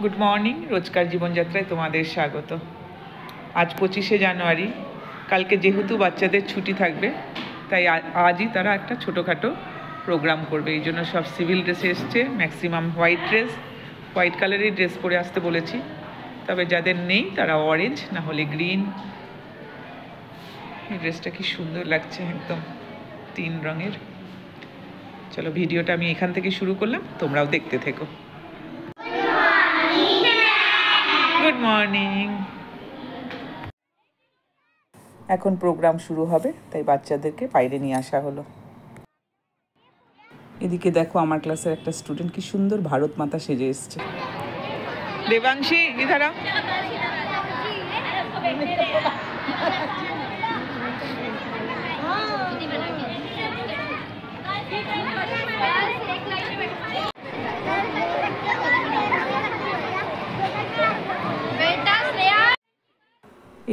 Good morning, রোজকার জীবনযাত্রায় তোমাদের স্বাগত। আজ 25শে জানুয়ারি। কালকে যেহেতু বাচ্চাদের ছুটি থাকবে, তাই আজই তারা একটা ছোটোখাটো প্রোগ্রাম করবে। এই জন্য সব সিভিল ড্রেসে এসছে, ম্যাক্সিমাম হোয়াইট কালারের ড্রেস পরে আসতে বলেছি। তবে যাদের নেই তারা অরেঞ্জ না হলে গ্রিন। এই ড্রেসটা কি সুন্দর লাগছে, একদম 3 রঙের। চলো, ভিডিওটা আমি এখান থেকে শুরু করলাম, তোমরাও দেখতে থেকো। Good morning. এখন প্রোগ্রাম শুরু হবে, তাই বাচ্চাদেরকে বাইরে নিয়ে আসা হলো। এদিকে দেখো, আমার ক্লাসের একটা স্টুডেন্ট কি সুন্দর ভারত মাতা সেজে এসছে। দেবাংশী, ইধারা।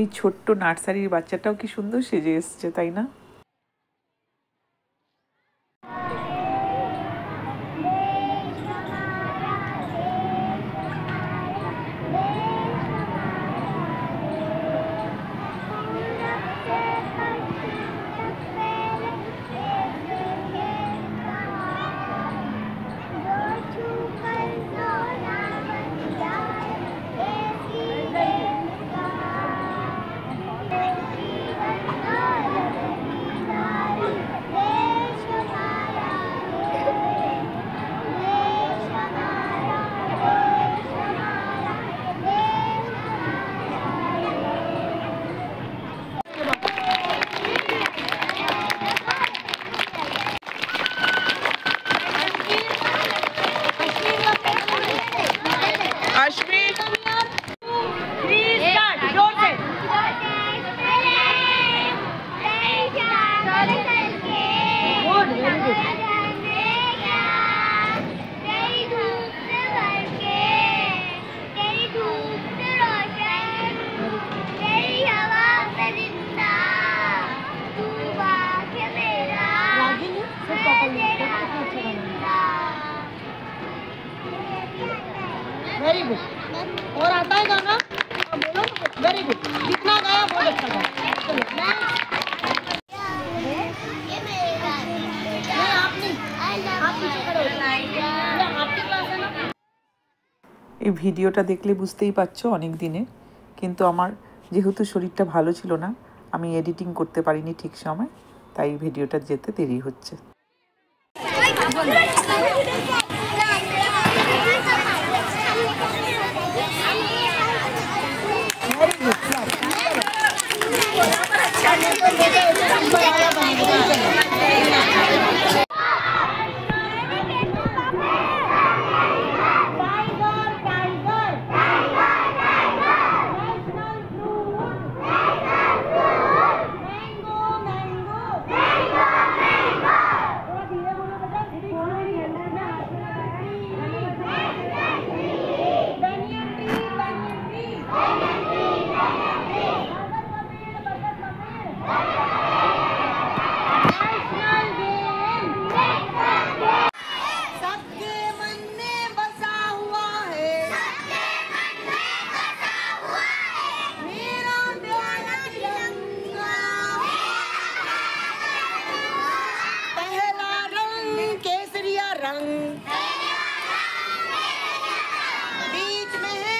এই ছোট্ট নার্সারির বাচ্চাটাও কি সুন্দর সেজে এসছে, তাই না? Very good. और आता है गाना? बोलो। Very good. जितना गाया बहुत अच्छा गाया। चलो এই ভিডিওটা দেখলে বুঝতেই পারছো অনেক দিনের, কিন্তু আমার যেহেতু শরীরটা ভালো ছিল না, আমি এডিটিং করতে পারিনি ঠিক সময়, তাই ভিডিওটা যেতে দেরি হচ্ছে। बीच में है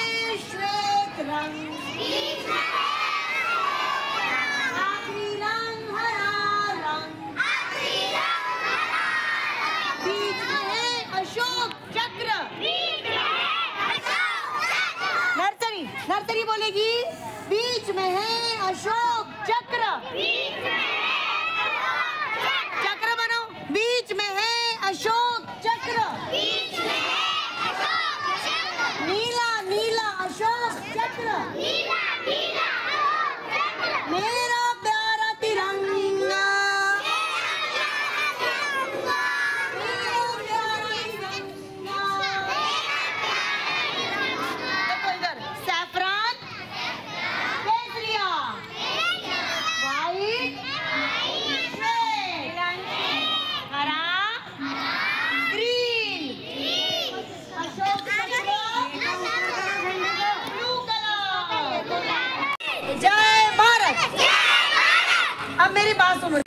श्वेत रंग, आखिरी रंग हरा रंग, बीच में है अशोक चक्र। नर्सरी नर्सरी बोलेगी, बीच में है अशोक चक्र। चक्र बनो, बीच में है अशोक चक्र। नीला नीला अशोक चक्र, मेरा प्यारा तिरंगा, मेरा प्यारा तिरंगा। देखो इधर, सैफरान, केसरिया, वाइट, श्वेत, हरा, ग्रीन, अशोक चक्र। अब मेरी बात सुनो।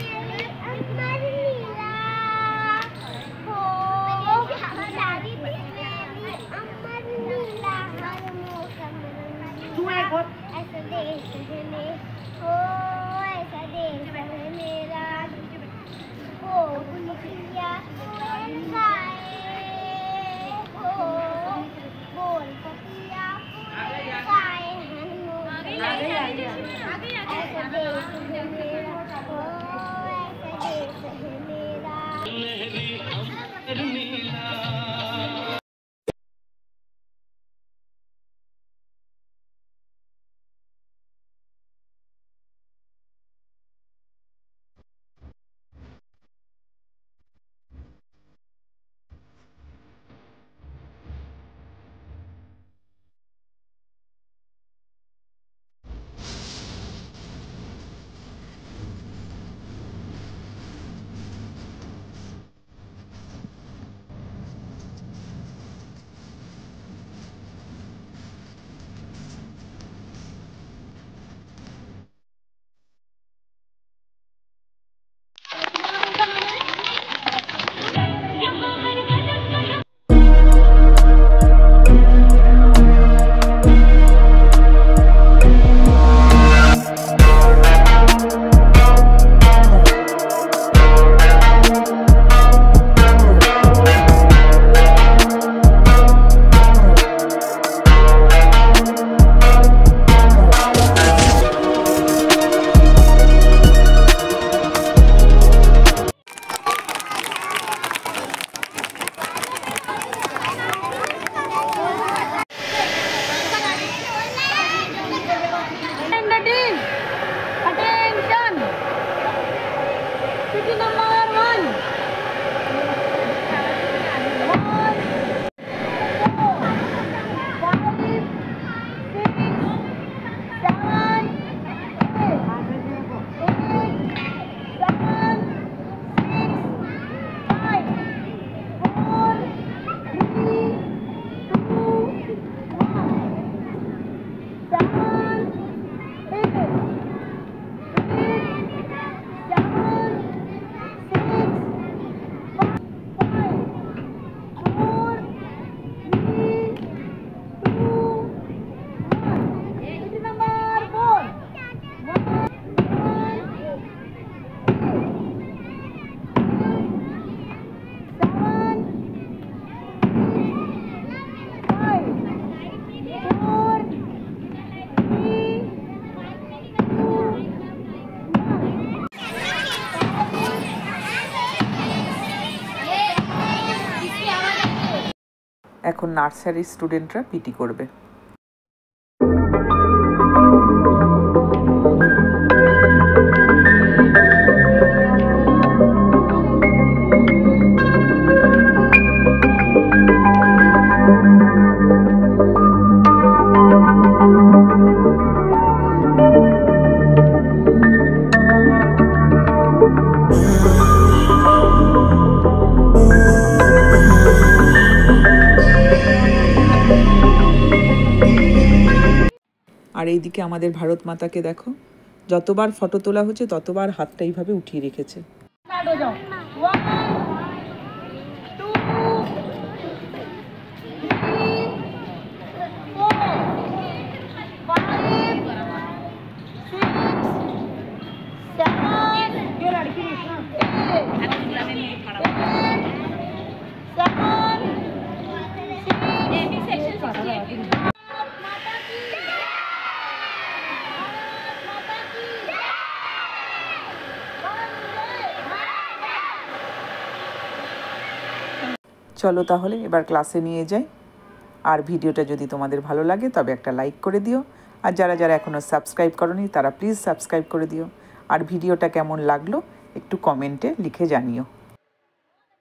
এখন নার্সারির স্টুডেন্টরা পিটি করবে। আর এইদিকে আমাদের ভারত মাতাকে দেখো, যতবার ফটো তোলা হচ্ছে ততবার হাতটা এইভাবে উঠিয়ে রেখেছে। চলো তাহলে এবার ক্লাসে নিয়ে যাই। আর ভিডিওটা যদি তোমাদের ভালো লাগে তবে একটা লাইক করে দিও, আর যারা যারা এখনও সাবস্ক্রাইব করোনি তারা প্লিজ সাবস্ক্রাইব করে দিও। আর ভিডিওটা কেমন লাগলো একটু কমেন্টে লিখে জানিও।